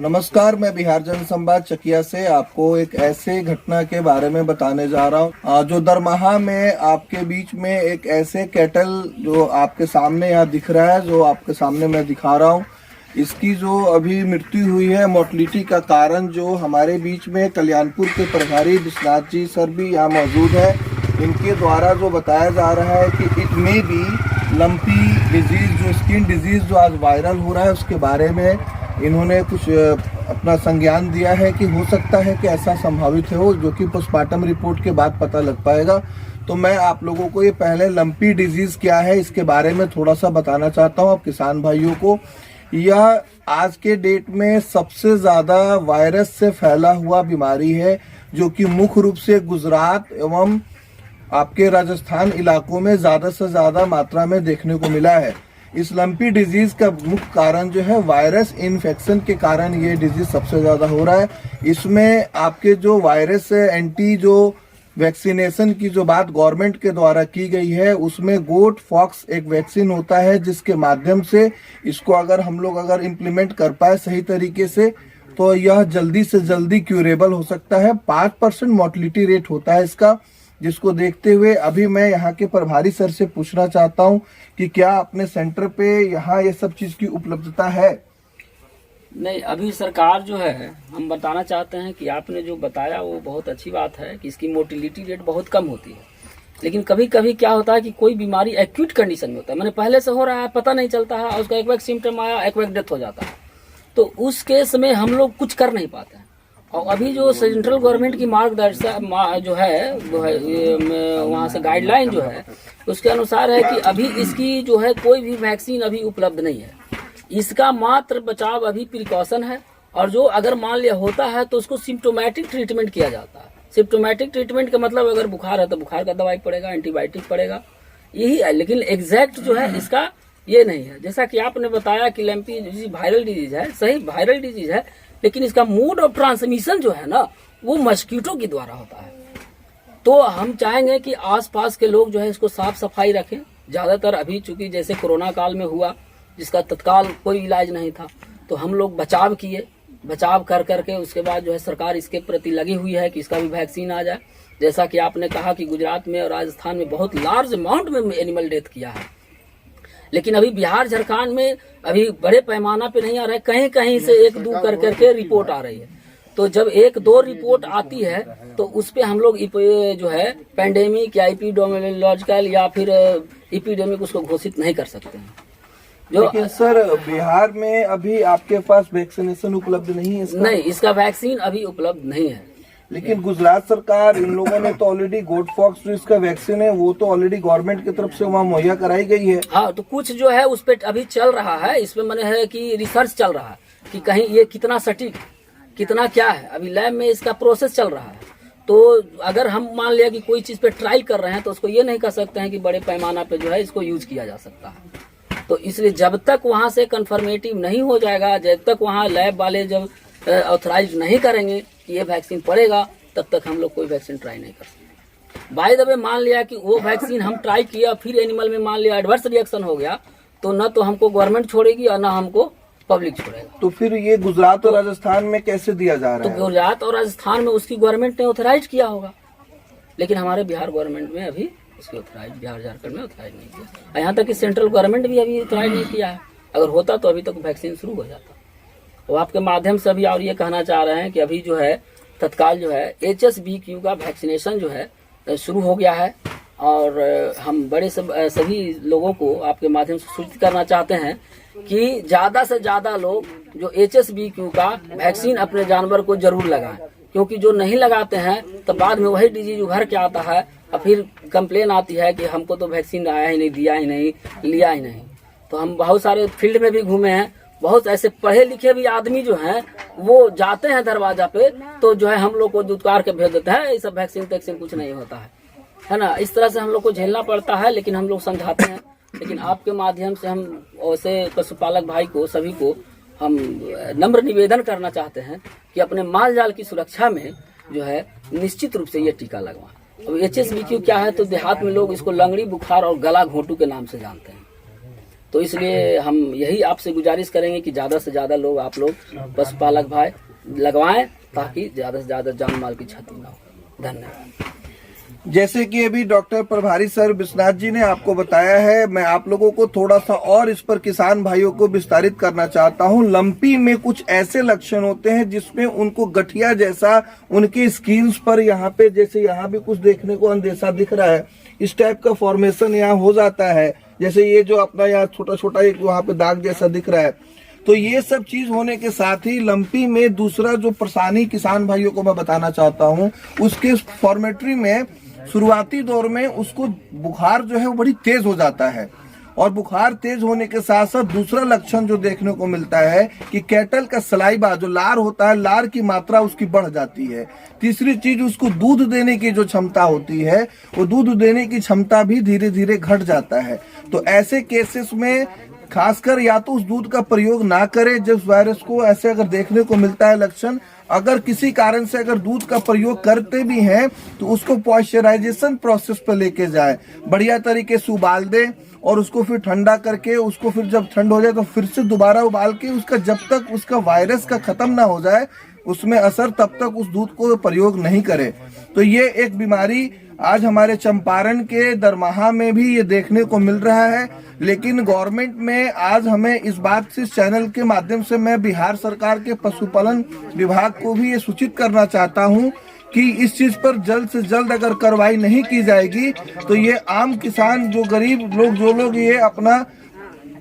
नमस्कार, मैं बिहार जन संवाद चकिया से आपको एक ऐसे घटना के बारे में बताने जा रहा हूँ जो दरमाहा में आपके बीच में एक ऐसे कैटल जो आपके सामने यहाँ दिख रहा है, जो आपके सामने मैं दिखा रहा हूँ, इसकी जो अभी मृत्यु हुई है, मोर्टलिटी का कारण जो हमारे बीच में कल्याणपुर के प्रभारी विश्वनाथ जी सर भी यहाँ मौजूद है, इनके द्वारा जो बताया जा रहा है कि it may be lumpy disease, जो स्किन डिजीज जो आज वायरल हो रहा है, उसके बारे में इन्होंने कुछ अपना संज्ञान दिया है कि हो सकता है कि ऐसा संभावित हो, जो कि पोस्टमार्टम रिपोर्ट के बाद पता लग पाएगा। तो मैं आप लोगों को ये पहले लंपी डिजीज क्या है इसके बारे में थोड़ा सा बताना चाहता हूँ आप किसान भाइयों को। यह आज के डेट में सबसे ज़्यादा वायरस से फैला हुआ बीमारी है, जो कि मुख्य रूप से गुजरात एवं आपके राजस्थान इलाकों में ज़्यादा से ज़्यादा मात्रा में देखने को मिला है। इस लंपी डिजीज का मुख्य कारण जो है वायरस इन्फेक्शन के कारण ये डिजीज सबसे ज़्यादा हो रहा है। इसमें आपके जो वायरस एंटी जो वैक्सीनेशन की जो बात गवर्नमेंट के द्वारा की गई है, उसमें गोट फॉक्स एक वैक्सीन होता है, जिसके माध्यम से इसको अगर हम लोग इम्प्लीमेंट कर पाए सही तरीके से तो यह जल्दी से जल्दी क्यूरेबल हो सकता है। 5% मोर्टलिटी रेट होता है इसका, जिसको देखते हुए अभी मैं यहाँ के प्रभारी सर से पूछना चाहता हूँ कि क्या अपने सेंटर पे यहाँ ये सब चीज की उपलब्धता है? नहीं, अभी सरकार जो है, हम बताना चाहते हैं कि आपने जो बताया वो बहुत अच्छी बात है कि इसकी मोर्टिलिटी रेट बहुत कम होती है, लेकिन कभी कभी क्या होता है कि कोई बीमारी एक्यूट कंडीशन में होता है, मैंने पहले से हो रहा है, पता नहीं चलता है, उसका एक सिम्टम आया, एक डेथ हो जाता है, तो उस केस में हम लोग कुछ कर नहीं पाते हैं। और अभी जो सेंट्रल गवर्नमेंट की मार्गदर्शन जो है वहाँ से गाइडलाइन जो है उसके अनुसार है कि अभी इसकी जो है कोई भी वैक्सीन अभी उपलब्ध नहीं है। इसका मात्र बचाव अभी प्रिकॉशन है, और जो अगर मान लिया होता है तो उसको सिम्टोमेटिक ट्रीटमेंट किया जाता है। सिम्टोमेटिक ट्रीटमेंट का मतलब अगर बुखार है तो बुखार का दवाई पड़ेगा, एंटीबायोटिक पड़ेगा, यही है। लेकिन एग्जैक्ट जो है इसका ये नहीं है। जैसा कि आपने बताया कि लैम्पी डिजीज वायरल डिजीज है, सही वायरल डिजीज है, लेकिन इसका मोड ऑफ ट्रांसमिशन जो है ना वो मस्कीटो के द्वारा होता है। तो हम चाहेंगे कि आसपास के लोग जो है इसको साफ सफाई रखें। ज़्यादातर अभी चूंकि जैसे कोरोना काल में हुआ, जिसका तत्काल कोई इलाज नहीं था, तो हम लोग बचाव किए, बचाव कर करके उसके बाद जो है सरकार इसके प्रति लगी हुई है कि इसका भी वैक्सीन आ जाए। जैसा कि आपने कहा कि गुजरात में और राजस्थान में बहुत लार्ज अमाउंट में एनिमल डेथ किया है, लेकिन अभी बिहार झारखंड में अभी बड़े पैमाना पे नहीं आ रहा है, कहीं कहीं से एक दो कर करके रिपोर्ट आ रही है। तो जब एक दो रिपोर्ट आती है तो उस पे हम लोग जो है पेंडेमिक या एपिडेमियोलॉजिकल या फिर एपिडेमिक उसको घोषित नहीं कर सकते हैं। लेकिन सर बिहार में अभी आपके पास वैक्सीनेशन उपलब्ध नहीं है इसका? नहीं, इसका वैक्सीन अभी उपलब्ध नहीं है। लेकिन गुजरात सरकार, इन लोगों ने तो ऑलरेडी गोट फॉक्स जो इसका वैक्सीन है वो तो ऑलरेडी गवर्नमेंट की तरफ से वहाँ मुहैया कराई गई है। हाँ, तो कुछ जो है उस पर अभी चल रहा है, इसमें मैंने है कि रिसर्च चल रहा है कि कहीं ये कितना सटीक, कितना क्या है, अभी लैब में इसका प्रोसेस चल रहा है। तो अगर हम मान लिया कि कोई चीज पे ट्रायल कर रहे हैं तो उसको ये नहीं कह सकते हैं कि बड़े पैमाना पे जो है इसको यूज किया जा सकता है। तो इसलिए जब तक वहाँ से कंफर्मेटिव नहीं हो जाएगा, जब तक वहाँ लैब वाले जब ऑथराइज नहीं करेंगे कि ये वैक्सीन पड़ेगा, तब तक हम लोग कोई वैक्सीन ट्राई नहीं कर सकते। बाय द वे मान लिया कि वो वैक्सीन हम ट्राई किया, फिर एनिमल में मान लिया एडवर्स रिएक्शन हो गया, तो न तो हमको गवर्नमेंट छोड़ेगी और न हमको पब्लिक छोड़ेगा। तो फिर ये गुजरात और राजस्थान में कैसे दिया जा रहा है? तो गुजरात और राजस्थान में उसकी गवर्नमेंट ने ऑथराइज किया होगा, लेकिन हमारे बिहार गवर्नमेंट में अभी इसकी ऑथराइज, बिहार झारखंड में ऑथराइज नहीं किया। यहाँ तक कि सेंट्रल गवर्नमेंट भी अभी ऑथराइज नहीं किया है। अगर होता तो अभी तक वैक्सीन शुरू हो जाता। तो आपके माध्यम से अभी और ये कहना चाह रहे हैं कि अभी जो है तत्काल जो है HSV-Q का वैक्सीनेशन जो है शुरू हो गया है, और हम बड़े सभी लोगों को आपके माध्यम से सूचित करना चाहते हैं कि ज़्यादा से ज़्यादा लोग जो HSV-Q का वैक्सीन अपने जानवर को जरूर लगाएं, क्योंकि जो नहीं लगाते हैं तो बाद में वही डिजीज उभर के आता है और फिर कंप्लेन आती है कि हमको तो वैक्सीन आया ही नहीं, दिया ही नहीं, लिया ही नहीं। तो हम बहुत सारे फील्ड में भी घूमे हैं, बहुत ऐसे पढ़े लिखे भी आदमी जो हैं वो जाते हैं दरवाजा पे, तो जो है हम लोग को दुत्कार के भेज देते हैं, ये सब वैक्सीन तैक्सीन कुछ नहीं होता है ना। इस तरह से हम लोग को झेलना पड़ता है, लेकिन हम लोग समझाते हैं। लेकिन आपके माध्यम से हम ऐसे पशुपालक भाई को, सभी को हम नम्र निवेदन करना चाहते हैं कि अपने माल जाल की सुरक्षा में जो है निश्चित रूप से ये टीका लगवाएं। अब HSV-Q क्या है, तो देहात में लोग इसको लंगड़ी बुखार और गला घोंटू के नाम से जानते हैं। तो इसलिए हम यही आपसे गुजारिश करेंगे कि ज़्यादा से ज़्यादा लोग आप लोग पशुपालक भाई लगवाएं, ताकि ज़्यादा से ज़्यादा जान माल की क्षति ना हो। धन्यवाद। जैसे कि अभी डॉक्टर प्रभारी सर विश्वनाथ जी ने आपको बताया है, मैं आप लोगों को थोड़ा सा और इस पर किसान भाइयों को विस्तारित करना चाहता हूं। लंपी में कुछ ऐसे लक्षण होते हैं जिसमें उनको गठिया जैसा उनकी स्किन्स पर यहाँ पे, जैसे यहाँ भी कुछ देखने को अंदेशा दिख रहा है, इस टाइप का फॉर्मेशन यहाँ हो जाता है। जैसे ये जो अपना यहाँ छोटा छोटा एक वहाँ पे दाग जैसा दिख रहा है। तो ये सब चीज होने के साथ ही लंपी में दूसरा जो परेशानी किसान भाइयों को मैं बताना चाहता हूँ, उसके फॉर्मेट्री में शुरुआती दौर में उसको बुखार जो है वो बड़ी तेज हो जाता है। और बुखार तेज होने के साथ साथ दूसरा लक्षण जो देखने को मिलता है कि कैटल का सलाइवा जो लार होता है, लार की मात्रा उसकी बढ़ जाती है। तीसरी चीज, उसको दूध देने की जो क्षमता होती है, वो दूध देने की क्षमता भी धीरे धीरे घट जाता है। तो ऐसे केसेस में खासकर या तो उस दूध का प्रयोग ना करें जिस वायरस को ऐसे अगर देखने को मिलता है लक्षण। अगर किसी कारण से अगर दूध का प्रयोग करते भी हैं तो उसको पॉइस्चराइजेशन प्रोसेस पर लेके जाए, बढ़िया तरीके से उबाल दे और उसको फिर ठंडा करके उसको फिर जब ठंड हो जाए तो फिर से दोबारा उबाल के उसका जब तक उसका वायरस का खत्म ना हो जाए उसमें असर, तब तक उस दूध को प्रयोग नहीं करे। तो ये एक बीमारी आज हमारे चंपारण के दरमाहा में भी ये देखने को मिल रहा है। लेकिन गवर्नमेंट में आज हमें इस बात से, इस चैनल के माध्यम से मैं बिहार सरकार के पशुपालन विभाग को भी ये सूचित करना चाहता हूँ कि इस चीज पर जल्द से जल्द अगर कार्रवाई नहीं की जाएगी तो ये आम किसान जो गरीब लोग, जो लोग ये अपना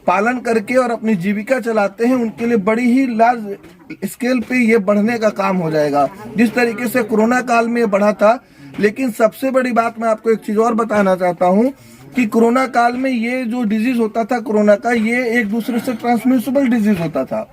पालन करके और अपनी जीविका चलाते हैं, उनके लिए बड़ी ही लार्ज स्केल पे ये बढ़ने का काम हो जाएगा, जिस तरीके से कोरोना काल में ये बढ़ा था। लेकिन सबसे बड़ी बात मैं आपको एक चीज और बताना चाहता हूँ कि कोरोना काल में ये जो डिजीज होता था कोरोना का, ये एक दूसरे से ट्रांसमिसिबल डिजीज होता था।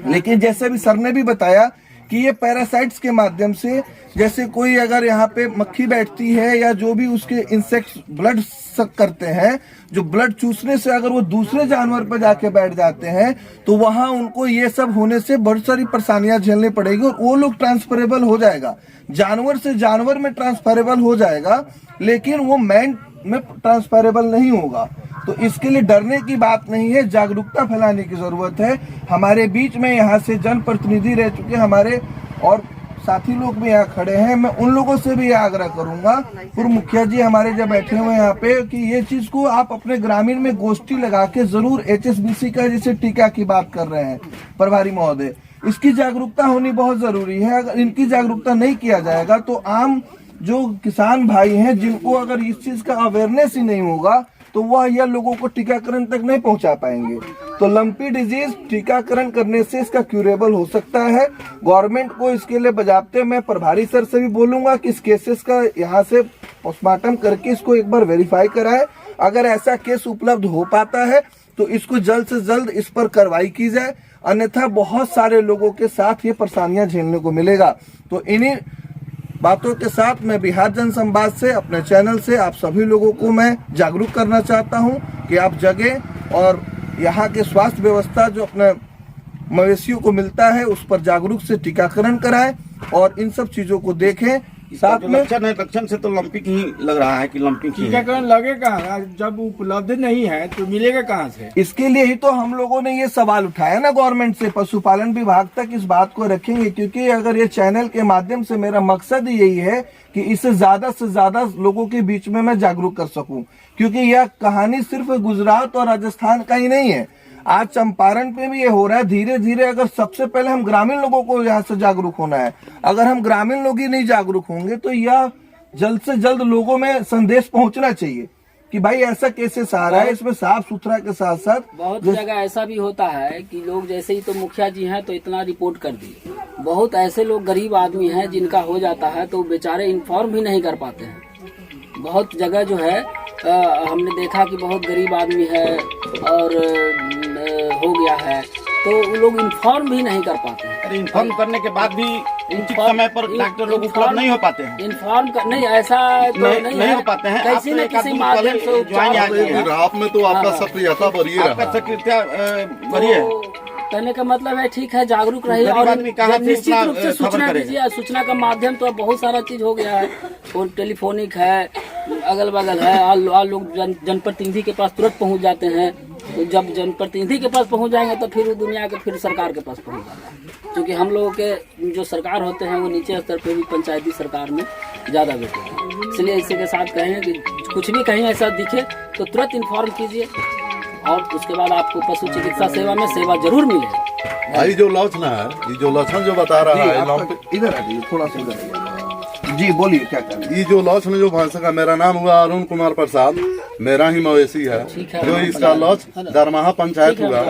लेकिन जैसे भी सर ने भी बताया कि ये पैरासाइट्स के माध्यम से, जैसे कोई अगर यहाँ पे मक्खी बैठती है या जो भी उसके इंसेक्ट्स ब्लड सक करते हैं, जो ब्लड चूसने से अगर वो दूसरे जानवर पर जाके बैठ जाते हैं तो वहां उनको ये सब होने से बहुत सारी परेशानियां झेलनी पड़ेगी और वो लोग ट्रांसफरेबल हो जाएगा, जानवर से जानवर में ट्रांसफरेबल हो जाएगा, लेकिन वो मैन में ट्रांसफरेबल नहीं होगा। तो इसके लिए डरने की बात नहीं है, जागरूकता फैलाने की जरूरत है। हमारे बीच में यहाँ से जनप्रतिनिधि रह चुके हमारे और साथी लोग भी यहाँ खड़े हैं, मैं उन लोगों से भी आग्रह करूंगा, पूर्व मुखिया जी हमारे जब बैठे हुए यहाँ पे, कि ये चीज को आप अपने ग्रामीण में गोष्ठी लगा के जरूर, HSBC का जैसे टीका की बात कर रहे हैं प्रभारी महोदय, इसकी जागरूकता होनी बहुत जरूरी है। अगर इनकी जागरूकता नहीं किया जाएगा तो आम जो किसान भाई हैं जिनको अगर इस चीज का अवेयरनेस ही नहीं होगा तो वह यह लोगों को टीकाकरण तक नहीं पहुंचा पाएंगे। तो लंपी डिजीज टीकाकरण करने से इसका क्यूरेबल हो सकता है। गवर्नमेंट को इसके लिए बजाबते मैं प्रभारी सर से भी बोलूंगा कि इस केसेस का यहाँ से पोस्टमार्टम करके इसको एक बार वेरीफाई कराए। अगर ऐसा केस उपलब्ध हो पाता है तो इसको जल्द से जल्द इस पर कार्रवाई की जाए, अन्यथा बहुत सारे लोगों के साथ ये परेशानियां झेलने को मिलेगा। तो इन्हीं बातों के साथ मैं बिहार जन संवाद से, अपने चैनल से आप सभी लोगों को मैं जागरूक करना चाहता हूं कि आप जगें और यहाँ के स्वास्थ्य व्यवस्था जो अपने मवेशियों को मिलता है उस पर जागरूक से टीकाकरण कराएं और इन सब चीजों को देखें। साथ में लक्षण से तो लंपी की ही लग रहा है कि लंपी की टीकाकरण लगेगा, जब उपलब्ध नहीं है तो मिलेगा कहाँ से? इसके लिए ही तो हम लोगों ने ये सवाल उठाया ना गवर्नमेंट से, पशुपालन विभाग तक इस बात को रखेंगे, क्योंकि अगर ये चैनल के माध्यम से मेरा मकसद यही है कि इसे ज्यादा से ज्यादा लोगों के बीच में मैं जागरूक कर सकूं, क्योंकि यह कहानी सिर्फ गुजरात और राजस्थान का ही नहीं है, आज चंपारण पे भी ये हो रहा है। धीरे धीरे अगर सबसे पहले हम ग्रामीण लोगों को यहाँ से जागरूक होना है, अगर हम ग्रामीण लोग ही नहीं जागरूक होंगे तो यह जल्द से जल्द लोगों में संदेश पहुंचना चाहिए कि भाई ऐसा केसेस आ रहा है, इसमें साफ सुथरा के साथ साथ बहुत जगह ऐसा भी होता है कि लोग जैसे ही तो मुखिया जी हैं तो इतना रिपोर्ट कर दिए, बहुत ऐसे लोग गरीब आदमी हैं जिनका हो जाता है तो बेचारे इन्फॉर्म भी नहीं कर पाते हैं। बहुत जगह जो है हमने देखा कि बहुत गरीब आदमी है और हो गया है तो वो लोग इन्फॉर्म भी नहीं कर पाते हैं। अरे इन्फॉर्म करने के बाद भी उचित समय पर डॉक्टर लोग उपलब्ध नहीं हो पाते हैं। इन्फॉर्म नहीं, ऐसा तो नहीं हो पाते हैं। किसी न किसी माध्यम से आप में तो आपका सक्रियता बढ़ी है, आपका सक्रियता बढ़ी है। कहने का मतलब है ठीक है, जागरूक रहिए गरीब और आदमी कहाँ से निश्चित उतना रूप से खबर सूचना करेगा? दीजिए। सूचना का माध्यम तो अब बहुत सारा चीज हो गया है, फोन टेलीफोनिक है, अगल बगल है, और लोग जनप्रतिनिधि के पास तुरंत पहुंच जाते हैं। तो जब जनप्रतिनिधि के पास पहुंच जाएंगे तो फिर वो दुनिया के फिर सरकार के पास पहुंच जाता है, क्योंकि हम लोगों के जो सरकार होते हैं वो नीचे स्तर पे भी पंचायती सरकार में ज़्यादा बैठे हैं। इसलिए इसी के साथ कहें कि कुछ भी कहीं ऐसा दिखे तो तुरंत इन्फॉर्म कीजिए, और उसके बाद आपको पशु चिकित्सा सेवा में सेवा जरूर मिलेगी। भाई जो लक्षण है, ये जो लक्षण जो बता रहा है, इधर आ जाइए, थोड़ा सा इधर आइए। जी बोलिए, क्या कर रहे हैं? ये जो लक्षण जो भैंस का, मेरा नाम हुआ अरुण कुमार प्रसाद, मेरा ही मवेशी है। जो इसका लक्ष्य दरमाहा पंचायत हुआ,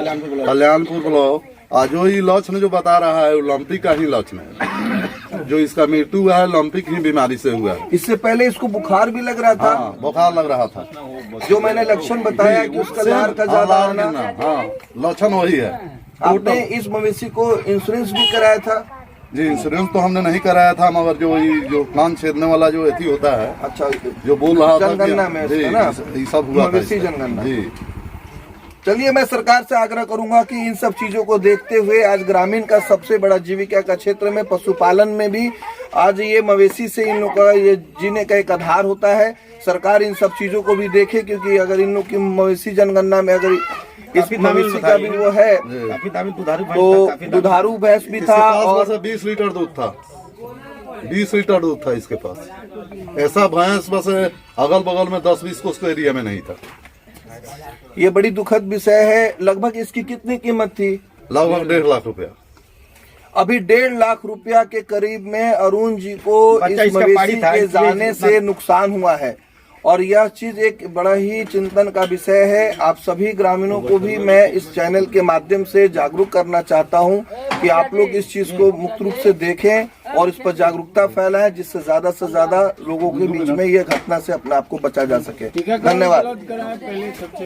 कल्याणपुर ब्लॉक, और जो ये लक्षण जो बता रहा है वो लंपी का ही लक्षण है। जो इसका मृत्यु हुआ है लंपिक ही बीमारी से हुआ है। इससे पहले इसको बुखार भी लग रहा था। हाँ, बुखार लग रहा था। जो मैंने लक्षण बताया कि उसका लार का ज्यादा आना। हाँ, लक्षण वही है। आपने इस मवेशी को इंश्योरेंस भी कराया था? जी, इंश्योरेंस तो हमने नहीं कराया था, मगर जो कान छेदने वाला जो एथी होता है, अच्छा, जो बोल रहा था जनगणना में जी, ना ये सब हुआ था मवेशी इसका। जनगणना। जी, चलिए, मैं सरकार से आग्रह करूंगा कि इन सब चीजों को देखते हुए आज ग्रामीण का सबसे बड़ा जीविका का क्षेत्र में पशुपालन में भी आज ये मवेशी से इन लोगों का ये जीने का एक आधार होता है। सरकार इन सब चीजों को भी देखे, क्योंकि अगर इन लोग की मवेशी जनगणना में अगर इस मवेशी का भी वो है तो दुधारू भैंस भी था। और 20 लीटर दूध था, 20 लीटर दूध था इसके पास। ऐसा भैंस बस अगल बगल में 10-20 को उसको एरिया में नहीं था। ये बड़ी दुखद विषय है। लगभग इसकी कितनी कीमत थी? लगभग 1.5 लाख रुपया। अभी 1.5 लाख रुपया के करीब में अरुण जी को बच्चा इस इसका मवेशी पाड़ी था, के इसलिए जाने से नुकसान हुआ है, और यह चीज एक बड़ा ही चिंतन का विषय है। आप सभी ग्रामीणों को भी मैं इस चैनल के माध्यम से जागरूक करना चाहता हूं कि आप लोग इस चीज को मुक्त रूप से देखें और इस पर जागरूकता फैलाएं, जिससे ज्यादा से ज्यादा लोगों के बीच में यह घटना से अपने आप को बचा जा सके। धन्यवाद।